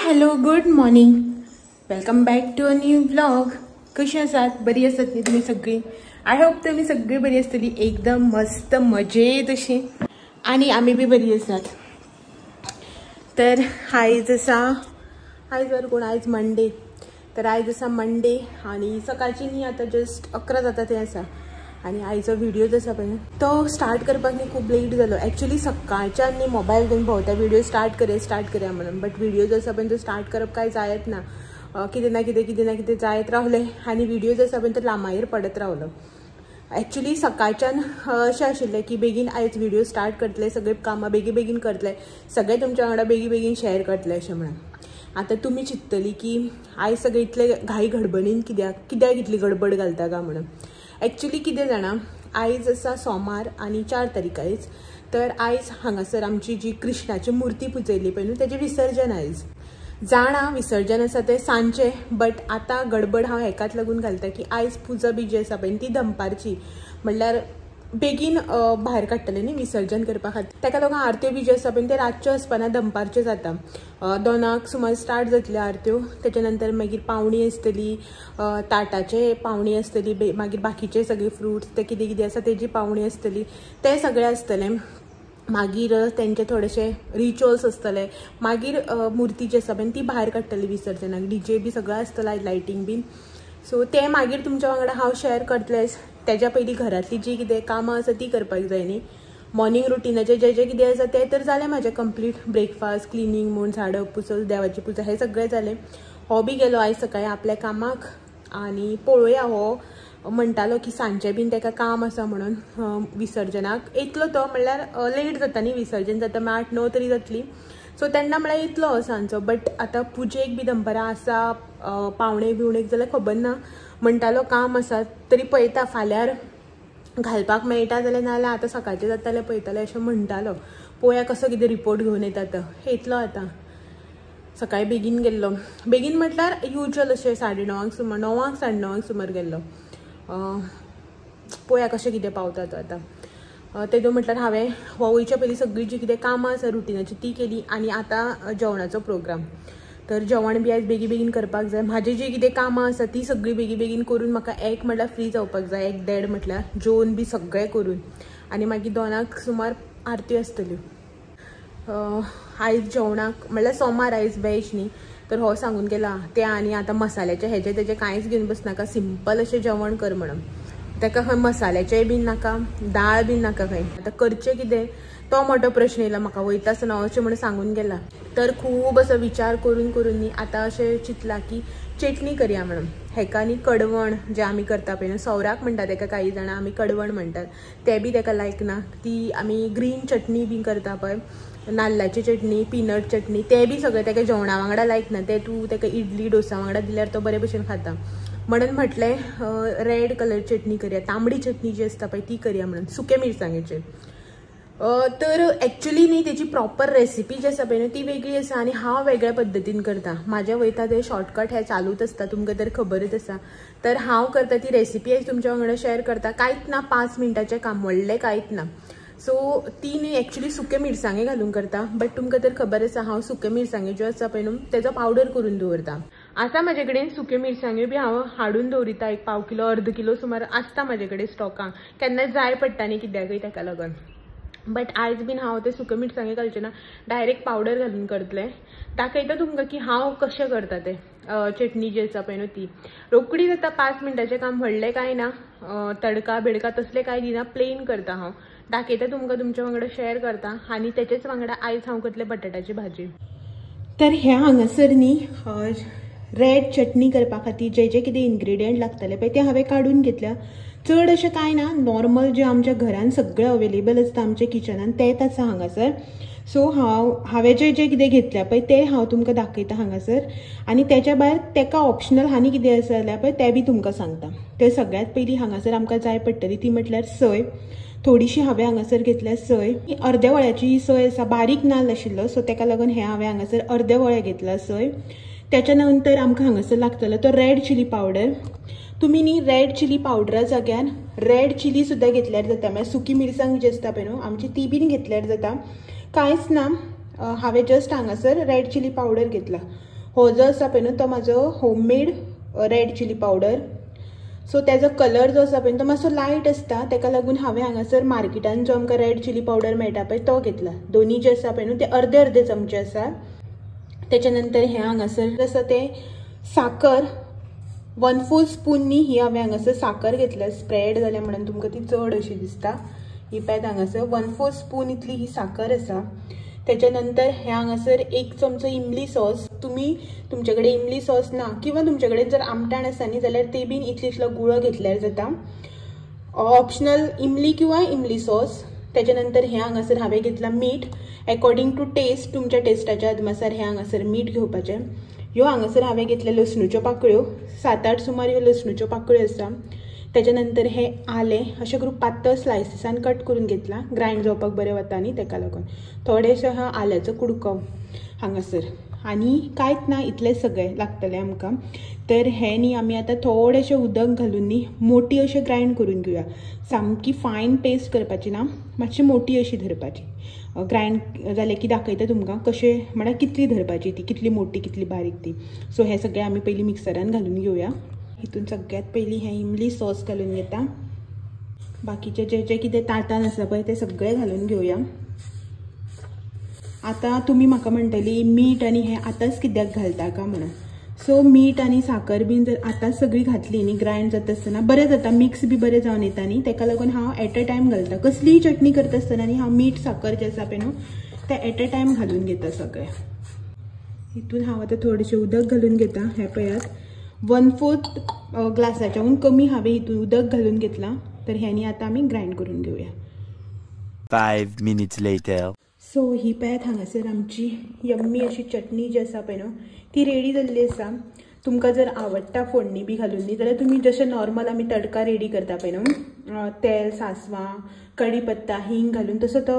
Hello good morning, welcome back to a new blog. कशी आसात? बरी आसात न्ही तुम्ही सगळी? आय होप तुम्ही सगळी बरी आसतली, एकदम मस्त मजेत अशी. आणि आम्ही बी बरी आसात. तर आयज आयज मंडे. तर आयज आसा मंडे आणि सकाळची न्ही आता जस्ट 11 जाता ते आसा. आणि आईचा व्हिडिओ जसा पण तो स्टार्ट करपाक न्ही खूप लेट जालो. ॲक्च्युली सकाळच्यान न्ही मोबायल घेवन भोंवता व्हिडिओ स्टार्ट करूया म्हणून. बट व्हिडिओ जसा पण तो स्टार्ट करप काय जायत ना. कितें ना कितें जायत रावलें आनी व्हिडिओ जसा पण तो लांबायेर पडत रावलो. ॲक्च्युली सकाळच्यान अशें आशिल्लें की बेगीन आयज व्हिडिओ स्टार्ट करतले, सगळे कामां बेगीन करतले, सगळे तुमच्या वांगडा बेगीन शेअर करतले अशें म्हणून. आता तुम्ही चिंततली की आयज सगळे इतले घाई गडबडीन कित्याक इतली गडबड घालता का म्हणून. ॲक्च्युली कितें जाणा, आयज आसा सोमार आनी 4 तारीख आयज. तर आयज हांगासर आमची जी कृष्णाची मुर्ती पुजयली पळय न्हू तेजें विसर्जन आयज. जाणा विसर्जन आसा तें सांजचें, बट आतां गडबड हांव हेकाच लागून घालता की आयज पुजा बी जी आसा पळय ती दनपारची, म्हणल्यार बेगीन भायर काडटले न्ही विसर्जन करपा खातीर. ताका लागून आरत्यो बी ज्यो आसा पळय ते रातच्यो आसपाना दनपारच्यो जाता. 2 सुमार स्टार्ट जातल्यो आरत्यो. तेच्या नंतर मागीर पावणी आसतली, ताटाचे पावणी आसतली, मागीर बाकीचे सगळे फ्रुट्स ते कितें आसा तेजी पावणी आसतली, ते सगळें आसतलें. मागीर तेंचे थोडेशे रिच्युअल्स आसतले. मागीर मुर्ती जी आसा पळय ती भायर काडटली विसर्जनाक. डीजे बी सगळं आसतला, लायटींग बीन. सो ते मागीर तुमच्या वांगडा हांव शेअर करतलेच. तेज्या पयलीं घरातली जी कितें कामां आसा ती करपाक जाय न्ही. मॉर्निंग रुटीनाचे जे कितें आसा ते तर जालें म्हाजें कंप्लीट. ब्रेकफास्ट, क्लिनींग म्हूण, झाडप पुसप, देवाची पुजा हें सगळें जालें. हो बी गेलो आयज सकाळीं आपल्या कामाक. आनी पळोवया, हो म्हणटालो की सांजचें बीन ताका काम आसा म्हणून विसर्जनाक येतलो तो. म्हणल्यार लेट जाता न्ही विसर्जन जाता, 8-9 तरी जातली. सो तेन्ना म्हळ्यार येतलो सांजचो. बट आतां पुजेक बी दनपारां आसा, पावणे बिवणेक जाल्यार खबर ना. म्हणटालो काम आसा, तरी पळयता फाल्यार घालपाक मेळटा जाल्यार, नाल्यार आतां सकाळचें जाता जाल्यार पळयतलें अशें म्हणटालो. पळोवया कसो कितें रिपोर्ट घेवन येता तो. येतलो आतां. सकाळीं बेगीन गेल्लो. बेगीन म्हटल्यार युज्युअल अशें 9:30 सुमार, 9 9:30 सुमार गेल्लो. पळोवया कशें कितें पावता तो आतां. तेदो म्हटल्यार हांवें वयच्या पयलीं सगळीं जी कितें कामां आसा रुटिनाची ती केली. आनी आतां जेवणाचो प्रोग्राम. तर जेवण बी आयज बेगीन करपाक जाय. म्हाजी जी कितें कामां आसा ती सगळीं बेगीन करून म्हाका 1 म्हटल्यार फ्री जावपाक जाय. 1-1:30 म्हटल्यार जेवन बी सगळें करून. आनी मागीर 2 सुमार आरत्यो आसतल्यो. आयज जेवणाक म्हणल्यार सोमार आयज वेज न्ही. तर हो सांगून गेला ते आनी आतां मसाल्याचे हेजे तेजे कांयच घेवन बसनाका, सिंपल अशें जेवण कर म्हणून. ताका खंय मसाल्याचेंय बीन नाका, दाळ बीन नाका खंय. आतां करचें कितें तो मोठो प्रश्न येयला म्हाका वयता आसतना अशें म्हणून सांगून गेला. तर खूब असो विचार करून न्ही आतां अशें चिंतलां की चटणी करया म्हणून. हेका न्ही कडवण जें आमी करता पळय न्हू, सौराक म्हणटा ताका कांय जाणां, आमी कडवण म्हणटात. ते बी ताका लायक ना. ती आमी ग्रीन चटणी बी करता पळय, नाल्लाची चटणी, पीनट चटणी, ते बी सगळें ताका जेवणा वांगडा लायक ना. ते तूं ताका इडली डोसा वांगडा दिल्यार तो बरे भशेन खाता. म्हणून म्हटलें रेड कलर चटणी करया, तांबडी चटणी जी आसता पळय ती करया म्हणून, सुके मिरसांगेचे. तर ॲक्च्युली न्ही तेजी प्रॉपर रेसिपी जी आसा पळय न्हू ती वेगळी आसा आनी हांव वेगळ्या पद्दतीन करता. म्हाजें वयता तें शॉर्टकट हें चालूच आसता, तुमकां तर खबरच आसा. तर हांव करता ती रेसिपी आयज तुमच्या वांगडा शेअर करता. कांयच ना, 5 मिनटाचें काम, व्हडलें कांयच ना. सो ती न्ही ॲक्च्युली सुके मिरसांगे घालून करता. बट तुमकां तर खबर आसा हांव सुके मिरसांगे ज्यो आसा पळय न्हू तेजो पावडर करून दवरता. आसा म्हाजे कडेन सुके मिरसांग्यो बी हांव हाडून दवरिता. 1 पाव किलो, अर्द किलो सुमार आसता म्हाजे कडेन स्टॉकांक. केन्नाय जाय पडटा न्ही कित्याकय ताका लागून. बट आयज बीन हांव ते सुके मिरसांगे घालचे ना, डायरेक्ट पावडर घालून करतलें. दाखयता तुमकां की हांव कशें करता तें. चटणी जी आसा पळय न्हू ती रोखडी जाता, 5 मिनटाचें काम, व्हडलें कांय ना. तडका बिडका तसलें कांय दिना, प्लेन करता हांव. दाखयता तुमकां, तुमच्या वांगडा शेअर करता. आनी तेचेच वांगडा आयज हांव करतलें बटाट्याची भाजी. तर ह्या हांगासर न्ही रेड चटणी करपा खातीर जे कितें इन्ग्रेडियंट लागतले पळय ते हांवें काडून घेतल्या. चड अशें कांय ना, नॉर्मल जे आमच्या घरान सगळें अवेलेबल आसता आमच्या किचनान तेंच आसा हांगासर. सो हांवें जे कितें घेतल्या पळय ते हांव तुमकां दाखयता हांगासर. आनी तेच्या भायर ताका ऑप्शनल आनी कितें आसा जाल्यार पळय तें बी तुमकां सांगता. तर सगळ्यात पयलीं हांगासर आमकां जाय पडटली ती म्हटल्यार सय. थोडीशी हांवें हांगासर घेतल्या सय. अर्द्या वळ्याची सय आसा, बारीक नाल्ल आशिल्लो, सो ताका लागून हें हांवें हांगासर अर्दे वळे घेतला सय. त्याच्या नंतर आमकां हांगासर लागतलो तो रेड चिली पावडर. तुम्ही न्ही रेड चिली पावडरा जाग्यार रेड चिली सुद्दां घेतल्यार जाता. म्हळ्यार सुकी मिरसांग जी आसता पळय न्हू आमची ती बीन घेतल्यार जाता. कांयच ना, हांवें जस्ट हांगासर रेड चिली पावडर घेतला. हो जो आसा पळय न्हू तो म्हाजो homemade red chilli powder. So तेजो कलर जो आसा पळय तो मातसो लायट आसता, ताका लागून हांवें हांगासर मार्केटान जो आमकां रेड चिली पावडर मेळटा पळय तो घेतला. दोन्ही जे आसा पळय न्हू ते अर्दे अर्दे चमचे आसा. त्याच्या नंतर हे हांगासर आसा ते साखर 1/4 स्पून ही हांवें हांगासर साखर घेतल्या. स्प्रेड जाल्या म्हणून तुमकां ती चड अशी दिसता. ही पळय हांगासर 1/4 स्पून इतली ही साखर आसा. त्याच्या नंतर हे हांगासर 1 चमचो इमली सॉस. तुम्ही तुमच्याकडे इमली सॉस ना किंवा तुमच्याकडे जर आमटाण आसा न्ही जाल्यार ते बीन इतलीसलो गुळो घेतल्यार जाता. ऑप्शनल इमली किंवा इमली सॉस. त्याच्यानंतर हे हांगासर हांवें घेतला मीठ अकॉर्डिंग टू टेस्ट. तुमच्या टेस्टाच्या अदमासार हे हांगासर मीठ घेवपाचें. ह्यो हांगासर हांवें घेतल्या लसणूच्यो पाकळ्यो 7-8 सुमार ह्यो लसणूच्यो पाकळ्यो आसा. त्याच्यानंतर हे आलें अशें करून पातळ स्लायसिसान कट करून घेतला. ग्राइंड जावपाक बरें वता न्ही ताका लागून. थोडेशें हा आल्याचो कुडको हांगासर आनी कांयच ना, इतलें सगळें लागतलें आमकां. तर हे न्ही आमी आतां थोडेशें उदक घालून न्ही मोटी अशें ग्राइंड करून घेवया. सामकी फायन पेस्ट करपाची ना, मातशी मोटी अशी धरपाची. ग्राइंड जालें की दाखयता तुमकां कशें म्हळ्यार कितली धरपाची ती, कितली मोटी कितली बारीक ती. सो हे सगळें आमी पयलीं मिक्सरान घालून घेवया. हितून सगळ्यात पयलीं हे इमली सॉस घालून घेता. बाकीचे जे जे कितें ताटान आसा पळय ते सगळें घालून घेवया. आता तुम्ही म्हाका म्हणटली मीठ आनी हे आतांच कित्याक घालता का म्हणून. सो मीठ आनी साखर बीन जर आतां सगळी घातली न्ही ग्राइंड जाता आसतना बरें जाता, मिक्स बी बरें जावन येता न्ही. ताका लागून हांव एट अ टायम घालता. कसलीय चटणी करता आसतना न्ही हांव मीठ साखर जे आसा पळय न्हू ते एट अ टायम घालून घेता सगळें. हितून हांव आतां थोडेशें उदक घालून घेता. हे पळयात 1/4 ग्लासाच्याहून कमी हांवें हितून उदक घालून घेतलां. तर ह्यानी आतां आमी ग्राइंड करून घेवया. 5 minutes later. सो ही पळयात हांगासर आमची यम्मी अशी चटणी जी आसा पळय न्हू ती रेडी जाल्ली आसा. तुमकां जर आवडटा फोडणी बी घालून न्ही जाल्यार तुमी जशें नॉर्मल आमी तडका रेडी करता पळय न्हू तेल सांसवां कढीपत्ता हिंग घालून तसो तो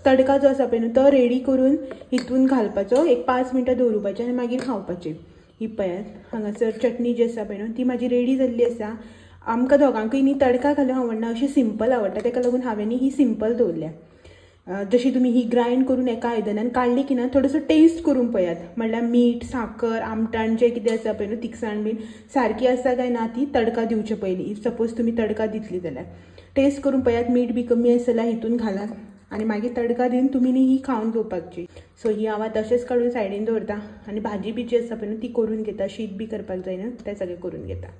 तडका जो आसा पळय न्हू तो रेडी करून हितून घालपाचो. एक 5 मिनटां दवरुपाचें आनी मागीर खावपाचें. ही पळयात हांगासर चटणी जी आसा पळय न्हू ती म्हाजी रेडी जाल्ली आसा. आमकां दोगांकूय न्ही तडका घालूंक आवडना, अशी सिंपल आवडटा. ताका लागून हांवें न्ही ही सिंपल दवरल्या. जशी तुम्ही ही ग्राइंड करून एका आयदनान काढली की ना थोडंसो टेस्ट करून पळयात. म्हणल्यार मीठ साखर आमटाण जें कितें आसा पळय न्हू तिखसाण बीन सारकी आसा काय ना ती तडका दिवचे पयलीं. इफ सपोज तुमी तडका दितली जाल्यार टेस्ट करून पळयात. मीठ बी कमी आसा जाल्यार हितून घालात आनी मागीर तडका दिवन तुमी न्ही ही खावन घेवपाची. सो ही हांव तशेंच काडून सायडीन दवरता आनी भाजी बी जी आसा पळय न्हू ती करून घेता. शीत बी करपाक जायना तें सगळें करून घेता.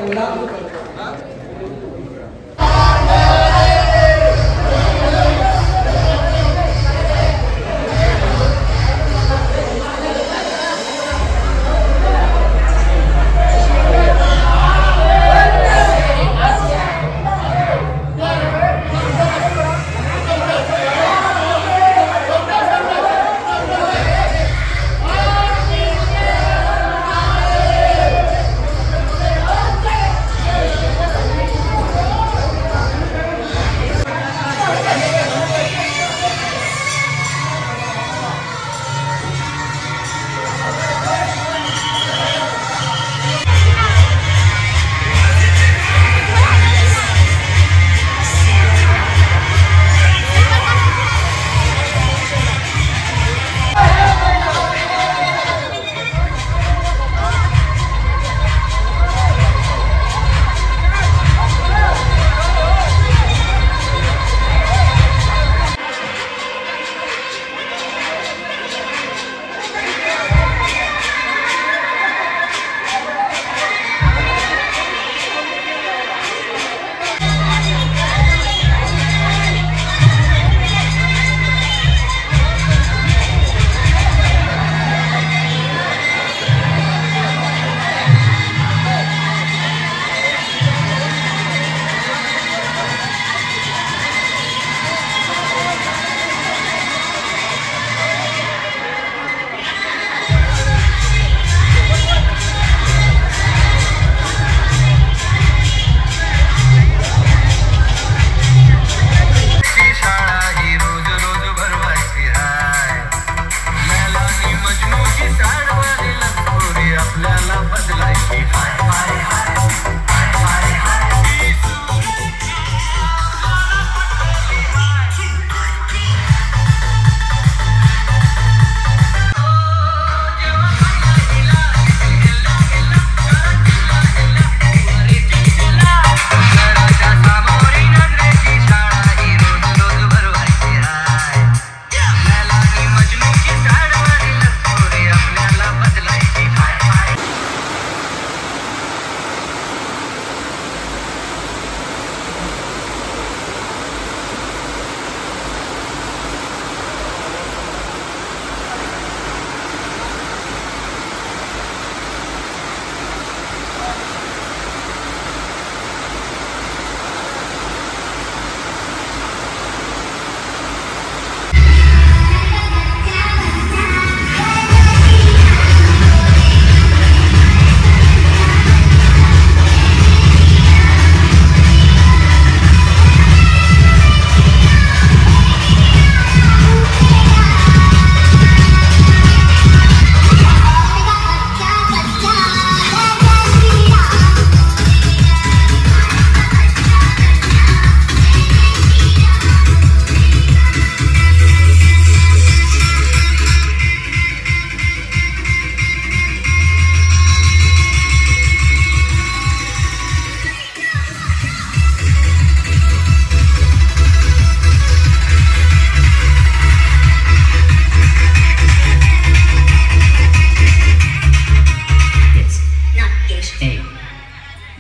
एवढा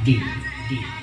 D.